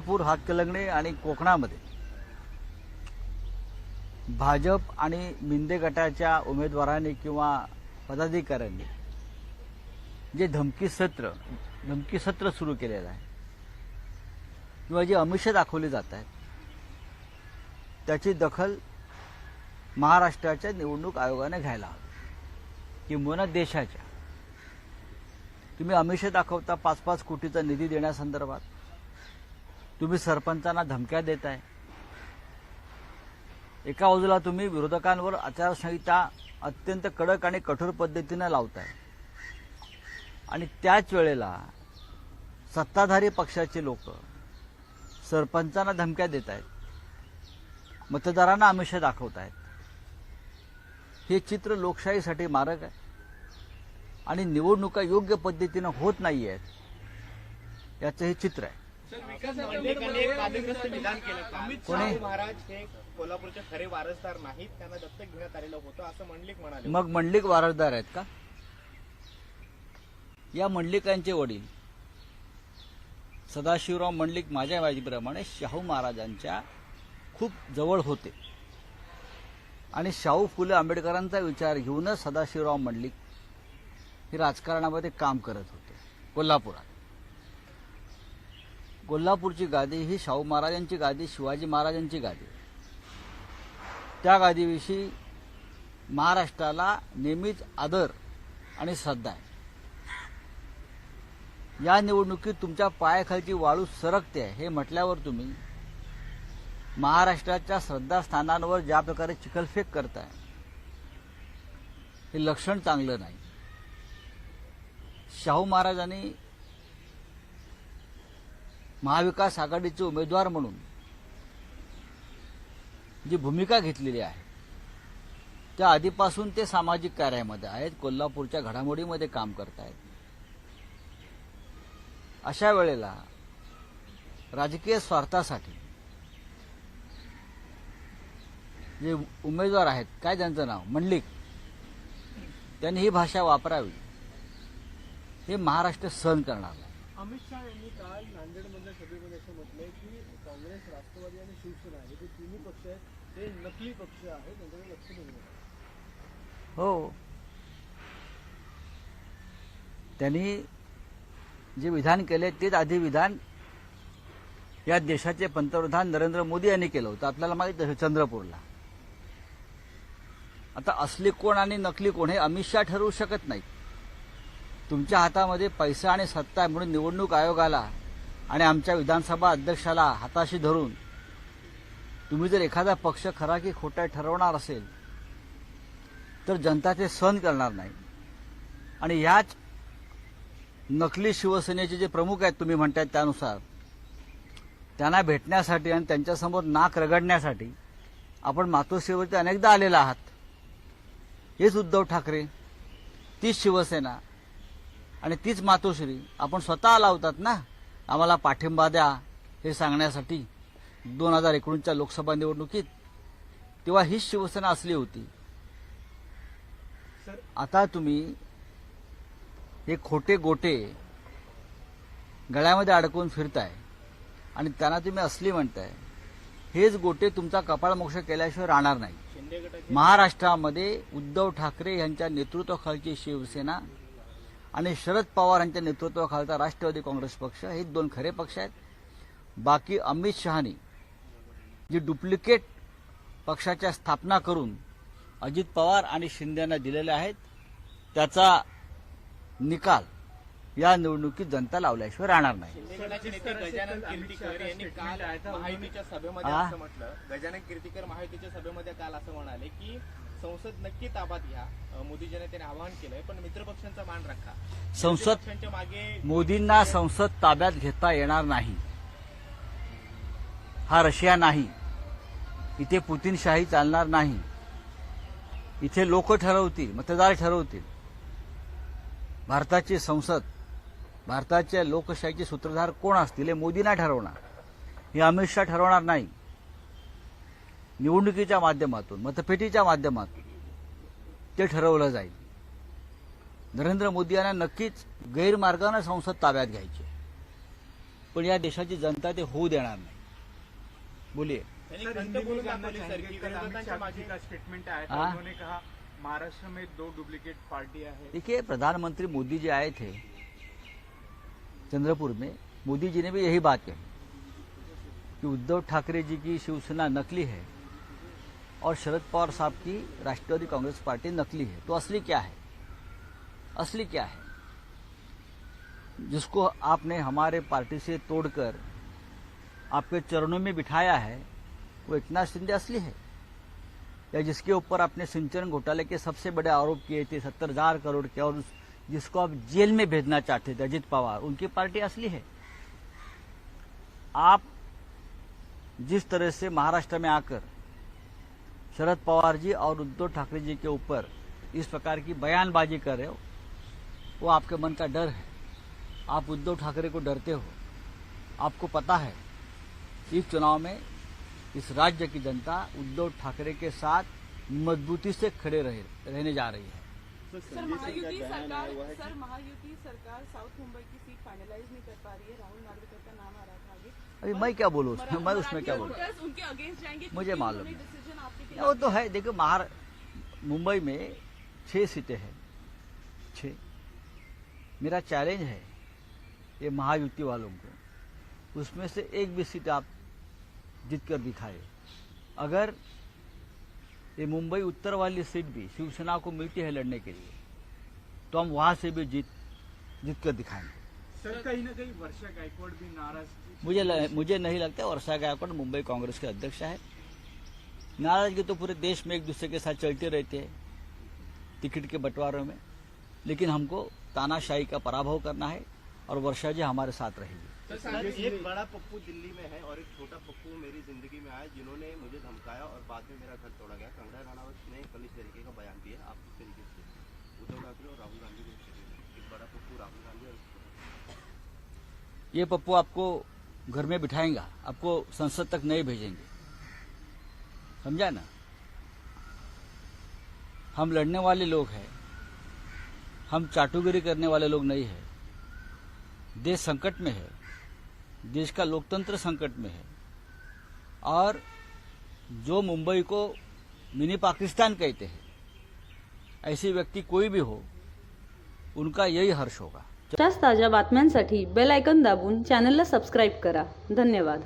पूर हातकलंगणे आणि कोकणामध्ये भाजप आणि मिंदे गटाच्या उमेदवारांनी किंवा पदाधिकाऱ्यांनी जे धमकी सत्र सुरू केलेलं आहे किंवा जी आमिषं दाखवली जात आहेत त्याची दखल महाराष्ट्राच्या निवडणूक आयोगाने घ्यायला हवी किंवा देशाच्या. तुम्ही आमिषं दाखवता 5-5 कोटीचा निधी देण्यासंदर्भात, तुम्ही सरपंचांना धमक्या देताय, एका बाजूला तुम्ही विरोधकांवर आचारसंहिता अत्यंत कडक आणि कठोर पद्धतीने लावताय आणि त्याच वेळेला सत्ताधारी पक्षाचे लोक सरपंचांना धमक्या देत आहेत, मतदारांना आमिषं दाखवत आहेत. हे चित्र लोकशाहीसाठी मारक आहे आणि निवडणुका योग्य पद्धतीनं होत नाही आहेत याचं हे चित्र आहे. कोणी महाराज हे कोल्हापूरचे खरे वारसदार नाहीत, त्यांना दत्तक घेण्यात आलेलं होतं असं मंडलिक म्हणाले. मग मंडलिक वारसदार आहेत का? या मंडलिकांचे वडील सदाशिवराव मंडलिक माझ्या माहितीप्रमाणे शाहू महाराजांच्या खूप जवळ होते आणि शाहू फुले आंबेडकरांचा विचार घेऊनच सदाशिवराव मंडलिक हे राजकारणामध्ये काम करत होते. कोल्हापुरात कोल्हापूरची गादी ही शाहू महाराजांची गादी, शिवाजी महाराजांची गादी. त्या गादीविषयी महाराष्ट्राला नेहमीच आदर आणि श्रद्धा आहे. या निवडणुकीत तुमच्या पायाखालची वाळू सरकते आहे हे म्हटल्यावर तुम्ही महाराष्ट्राच्या श्रद्धास्थानांवर ज्या प्रकारे चिखलफेक करताय हे लक्षण चांगलं नाही. शाहू महाराजांनी महाविकास आघाडीचे उमेदवार म्हणून जी भूमिका घेतलेली आहे त्या आधीपासून ते सामाजिक कार्यामध्ये आहेत, कोल्हापूरच्या घडामोडीमध्ये काम करतायत. अशा वेळेला राजकीय स्वार्थासाठी जे उमेदवार आहेत, काय त्यांचं नाव, मंडलिक, त्यांनी ही भाषा वापरावी हे महाराष्ट्र सहन करणार नाही. अमित शहा यांनी काल नांदेडमधल्या सभेमध्ये असं म्हटलंय की काँग्रेस, राष्ट्रवादी आणि शिवसेना हे जे तिन्ही पक्ष आहेत ते नकली पक्ष आहेत, त्यांच्याकडे लक्ष देऊ. हो, त्यांनी जे विधान केले तेच आधी विधान या देशाचे पंतप्रधान नरेंद्र मोदी यांनी केलं होतं. आपल्याला माहित आहे चंद्रपूरला. आता असली कोण आणि नकली कोण हे अमित शहा ठरवू शकत नाहीत. तुमच्या हातामध्ये पैसा आणि सत्ता आहे म्हणून निवडणूक आयोगाला आणि आमच्या विधानसभा अध्यक्षाला हाताशी धरून तुम्ही जर एखादा पक्ष खरा की खोटा ठरवणार असेल तर जनता ते सहन करणार नाही. आणि याच नकली शिवसेनेचे जे प्रमुख आहेत तुम्ही म्हणतायत त्यानुसार, त्यांना भेटण्यासाठी आणि त्यांच्यासमोर नाक रगडण्यासाठी आपण मातोश्रीवरती अनेकदा आलेला आहात. हेच उद्धव ठाकरे, तीच शिवसेना आणि तीच मातोश्री आपण स्वतः लावतात ना आम्हाला पाठिंबा द्या हे सांगण्यासाठी 2019च्या लोकसभा निवडणुकीत. तेव्हा हीच शिवसेना असली होती. आता तुम्ही हे खोटे गोटे गळ्यामध्ये अडकवून फिरताय आणि त्यांना तुम्ही असली म्हणताय. हेच गोटे तुमचा कपाळमोक्ष केल्याशिवाय राहणार नाही. महाराष्ट्रामध्ये उद्धव ठाकरे यांच्या नेतृत्वाखालची शिवसेना आणि शरद पवार यांच्या नेतृत्वाखालचा राष्ट्रवादी काँग्रेस पक्ष हे 2 खरे पक्ष आहेत. बाकी अमित शहानी जी डुप्लिकेट पक्षाच्या स्थापना करून अजित पवार आणि शिंदेना दिलेल्या आहेत त्याचा निकाल या निवडणुकीत जनता लावल्याशिवाय राहणार नाही. गजानन कीर्तीकर यांनी काल महायुतीच्या सभेमध्ये असं म्हटलं, गजानन कीर्तीकर महायुतीच्या सभेमध्ये काल असं म्हणाले की संसद नक्की ताब्यात घ्या. मोदी जनतेने आवाहन केलंय पण मित्रपक्षांचा मान राखा. संसद मागे मोदींना संसद ताब्यात घेता येणार नाही. हा रशिया नाही. इथे पुतिनशाही चालणार नाही. इथे लोक ठरवतील, मतदार ठरवतील. भारताची संसद, भारताच्या लोकशाहीचे सूत्रधार कोण असतील हे मोदी नाही ठरवणार, हे अमित शहा ठरवणार नाही. निवडणुकीच्या माध्यमातून, मतपेटीच्या माध्यमातून ते ठरवलं जाईल. नरेंद्र मोदी यांना नक्कीच गैरमार्गाने संसद ताब्यात घ्यायची. पण या देशाची जनता ते होऊ देणार नाही. बोलिए. त्यांनी सर, खंत हिंदी में बोलून जानना दाखवली सर चाहेंगे की कल अमित विरोधकांच्या शाह जी मागे का स्टेटमेंट आया था. हाँ? उन्होंने कहा महाराष्ट्र में 2 डुप्लीकेट पार्टियां हैं. देखिए, प्रधानमंत्री मोदी जी आए थे चंद्रपुर में. मोदी जी ने भी यही बात कही कि उद्धव ठाकरे जी की शिवसेना नकली है और शरद पवार साहब की राष्ट्रवादी कांग्रेस पार्टी नकली है. तो असली क्या है? असली क्या है? जिसको आपने हमारे पार्टी से तोड़कर आपके चरणों में बिठाया है वो एकनाथ शिंदे असली है, या जिसके ऊपर आपने सिंचन घोटाले के सबसे बड़े आरोप किए थे 70,000 करोड़ के, और जिसको आप जेल में भेजना चाहते थे अजित पवार, उनकी पार्टी असली है. आप जिस तरह से महाराष्ट्र में आकर शरद पवार जी और उद्धव ठाकरे जी के ऊपर इस प्रकार की बयानबाजी कर रहे हो, वो आपके मन का डर है. आप उद्धव ठाकरे को डरते हो. आपको पता है इस चुनाव में इस राज्य की जनता उद्धव ठाकरे के साथ मजबूती से खड़े रहने जा रही है. सर महायुति सरकार साउथ मुंबई की सीट फाइनलाइज नहीं कर पा रही है. राहुल नार्वेकर का नाम आ रहा था आगे. अभी मैं क्या बोलूँ उसमें, मैं उसमें क्या बोलूँ, उनके अगेंस्ट जाएंगे. मुझे मालूम है. डिसीजन आपके वो तो है. देखो, मुंबई में 6 सीटें हैं. 6. मेरा चैलेंज है ये महायुति वालों को, उसमें से एक भी सीट आप जीत कर दिखाए. अगर ये मुंबई उत्तर वाली सीट भी शिवसेना को मिलती है लड़ने के लिए, तो हम वहां से भी जीत कर दिखाएंगे. सर, कहीं ना कहीं वर्षा गायकवाड़ भी नाराज थी. मुझे नहीं लगता वर्षा गायकवाड़ मुंबई कांग्रेस के अध्यक्ष है. नाराजगी तो पूरे देश में एक दूसरे के साथ चलते रहते हैं टिकट के बंटवारों में, लेकिन हमको तानाशाही का पराभव करना है और वर्षा जी हमारे साथ रहेगी. सर, एक बड़ा पप्पू दिल्ली में है और एक छोटा पप्पू मेरी जिंदगी में आया जिन्होंने मुझे धमकाया और बाद में मेरा घर तोड़ा गया. कंगना राणावत ने कल इस तरीके का बयान दिया. आप किस तरीके से उद्धव ठाकरे और राहुल गांधी को एक बड़ा पप्पू राहुल गांधी और ये पप्पू आपको घर में बिठाएंगा, आपको संसद तक नहीं भेजेंगे. समझा ना? हम लड़ने वाले लोग हैं, हम चाटुगिरी करने वाले लोग नहीं है. देश संकट में है, देश का लोकतंत्र संकट में है, और जो मुंबई को मिनी पाकिस्तान कहते हैं ऐसे व्यक्ति कोई भी हो, उनका यही हर्ष होगा. जास्त ताज्या बातम्यांसाठी बेल आयकॉन दाबून चॅनलला सबस्क्राईब करा. धन्यवाद.